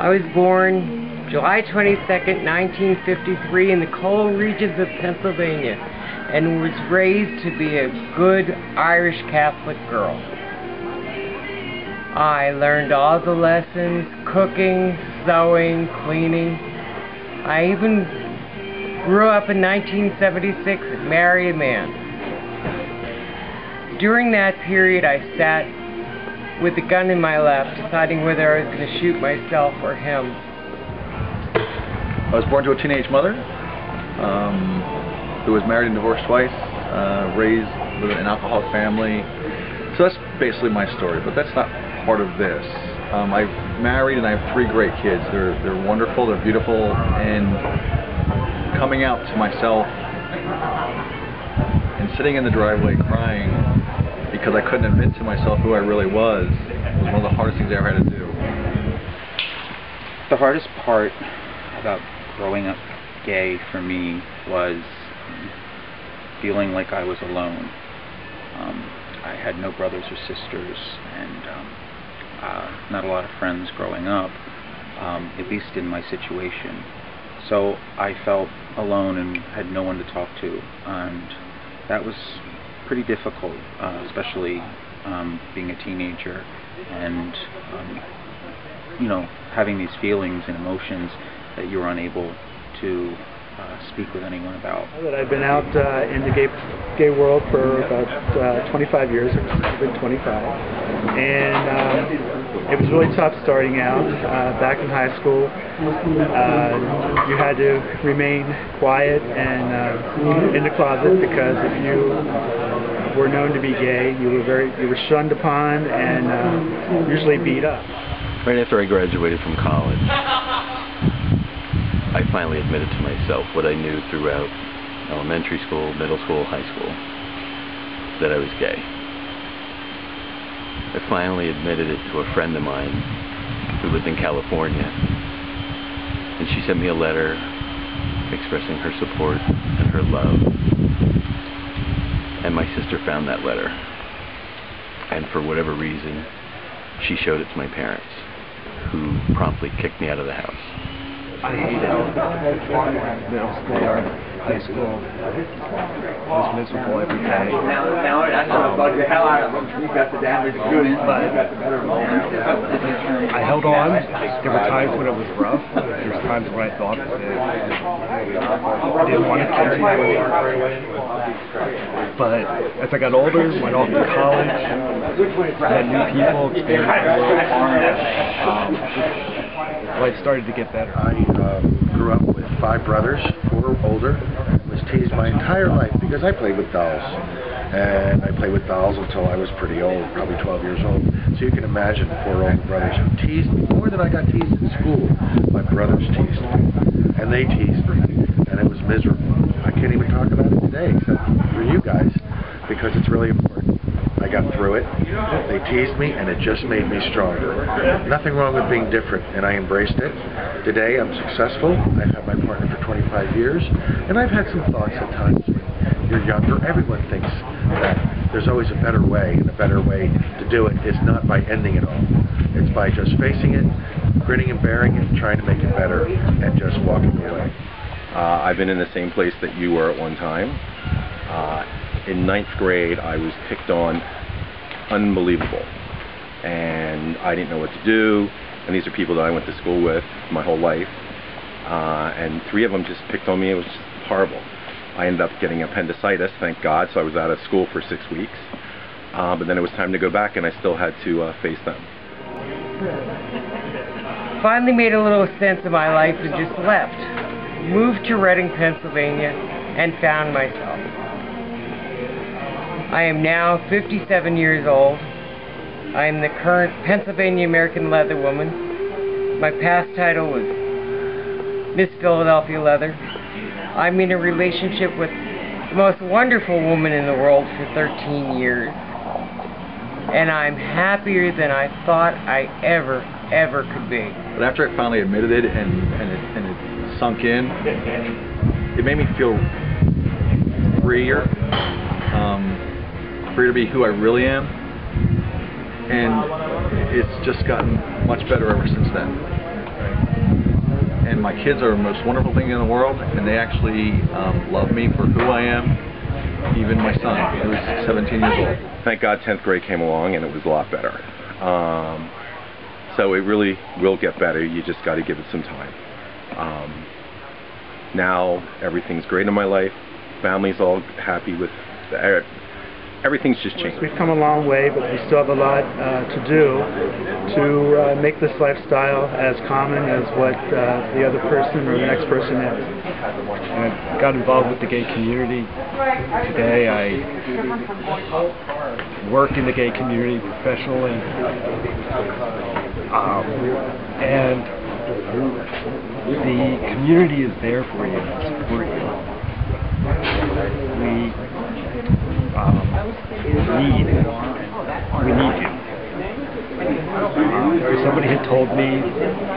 I was born July 22nd, 1953 in the coal regions of Pennsylvania and was raised to be a good Irish Catholic girl. I learned all the lessons: cooking, sewing, cleaning. I even grew up in 1976 and married a man. During that period, I sat with a gun in my lap, deciding whether I was going to shoot myself or him. I was born to a teenage mother who was married and divorced twice, raised with an alcoholic family. So that's basically my story, but that's not part of this. I've married and I have 3 great kids. They're wonderful, they're beautiful, and coming out to myself and sitting in the driveway crying because I couldn't admit to myself who I really was one of the hardest things I ever had to do. The hardest part about growing up gay for me was feeling like I was alone. I had no brothers or sisters, and not a lot of friends growing up, at least in my situation. So I felt alone and had no one to talk to, and that was pretty difficult, especially being a teenager and you know, having these feelings and emotions that you were unable to speak with anyone about. I've been out in the gay world for about 25 years. I've been 25, and it was really tough starting out. Back in high school, you had to remain quiet and in the closet, because if you were known to be gay, you were shunned upon and usually beat up. Right after I graduated from college, I finally admitted to myself what I knew throughout elementary school, middle school, high school, that I was gay. I finally admitted it to a friend of mine who lived in California, and she sent me a letter expressing her support and her love. And my sister found that letter, and for whatever reason, she showed it to my parents, who promptly kicked me out of the house. I hated middle school, high school. I was miserable every day. I held on. There were times when it was rough. There was times when I thought that I didn't want to carry it. But as I got older, went off to college, met new people, experienced the world, life started to get better. I grew up with 5 brothers, 4 older, was teased my entire life because I played with dolls. And I played with dolls until I was pretty old, probably 12 years old. So you can imagine 4 older brothers who teased me more than I got teased in school. My brothers teased me, and they teased me, and it was miserable. I can't even talk about it today except for you guys, because it's really important. I got through it, they teased me, and it just made me stronger. Nothing wrong with being different, and I embraced it. Today I'm successful. I've had my partner for 25 years, and I've had some thoughts at times when you're younger. Everyone thinks that there's always a better way, and a better way to do it is not by ending it all. It's by just facing it, grinning and bearing it, trying to make it better, and just walking away. I've been in the same place that you were at one time. In 9th grade, I was picked on unbelievable, and I didn't know what to do, and these are people that I went to school with my whole life, and 3 of them just picked on me. It was just horrible. I ended up getting appendicitis, thank God, so I was out of school for 6 weeks, but then it was time to go back, and I still had to face them. Finally made a little sense of my life and just left. Moved to Reading, Pennsylvania, and found myself. I am now 57 years old. I am the current Pennsylvania American Leather Woman. My past title was Miss Philadelphia Leather. I'm in a relationship with the most wonderful woman in the world for 13 years. And I'm happier than I thought I ever could be. But after I finally admitted it and it sunk in, it made me feel freer. Free to be who I really am, and it's just gotten much better ever since then. And my kids are the most wonderful thing in the world, and they actually love me for who I am. Even my son, who's 17 years old. Thank God 10th grade came along and it was a lot better. So it really will get better. You just got to give it some time. Now everything's great in my life. Family's all happy with everything's just changed. We've come a long way, but we still have a lot to do to make this lifestyle as common as what the other person or the next person is. And I got involved with the gay community. Today I work in the gay community professionally. And the community is there for you to support you. We need you. If somebody had told me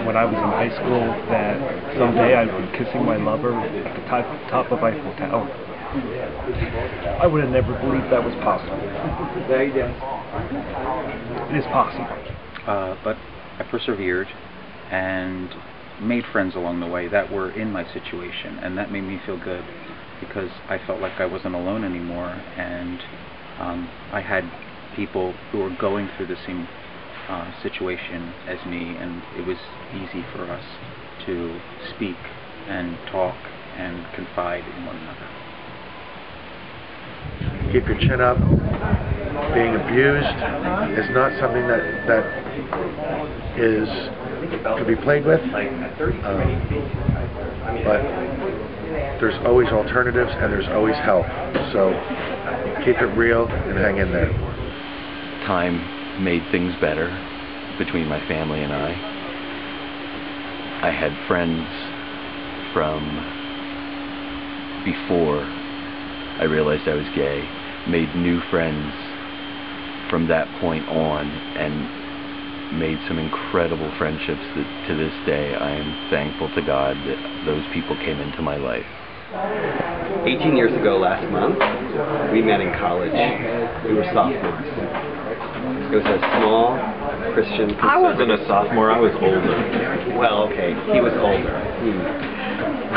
when I was in high school that someday I'd be kissing my lover at the top of Eiffel Tower, I would have never believed that was possible. It is possible. But I persevered and made friends along the way that were in my situation, and that made me feel good because I felt like I wasn't alone anymore, and I had people who were going through the same situation as me, and it was easy for us to speak and talk and confide in one another. Keep your chin up. Being abused is not something that is to be played with, but there's always alternatives and there's always help. So keep it real and hang in there. Time made things better between my family and I. I had friends from before I realized I was gay, made new friends from that point on, and made some incredible friendships that to this day I am thankful to God that those people came into my life. 18 years ago last month, we met in college. We were sophomores. It was a small Christian... I wasn't a sophomore, I was older. Well, okay, he was older.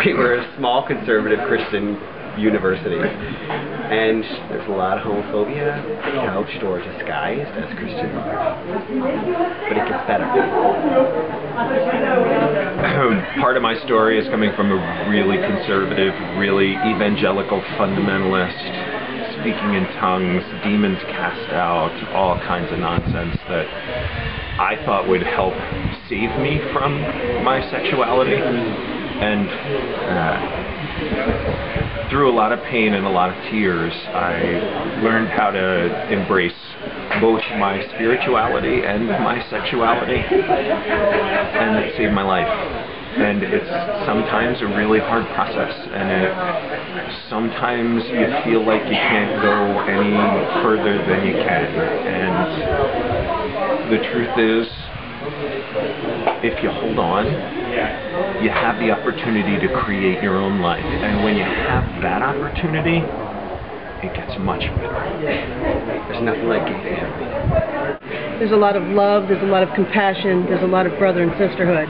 We were a small conservative Christian university, and there's a lot of homophobia couched or disguised as Christian love. But it gets better. Part of my story is coming from a really conservative, really evangelical fundamentalist, speaking in tongues, demons cast out, all kinds of nonsense that I thought would help save me from my sexuality. And through a lot of pain and a lot of tears, I learned how to embrace both my spirituality and my sexuality, and it saved my life. And it's sometimes a really hard process, and sometimes you feel like you can't go any further than you can. And the truth is, if you hold on, you have the opportunity to create your own life. And when you have that opportunity, it gets much better. There's nothing like gay family. There's a lot of love, there's a lot of compassion, there's a lot of brother and sisterhood.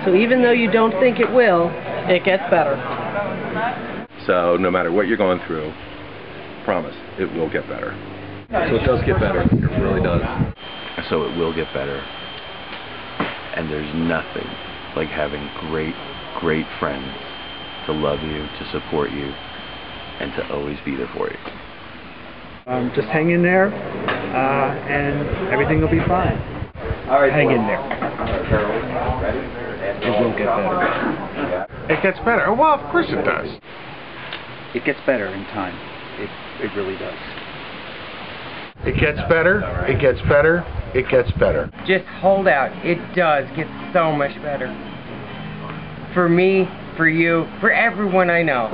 So even though you don't think it will, it gets better. So no matter what you're going through, promise, it will get better. So it does get better. It really does. So it will get better. And there's nothing like having great, great friends to love you, to support you, and to always be there for you. Just hang in there, and everything will be fine. All right, hang in there. It will get better. It gets better. Well, of course it does. It gets better in time. It really does. It gets better, it gets better, it gets better. Just hold out. It does get so much better. For me, for you, for everyone I know.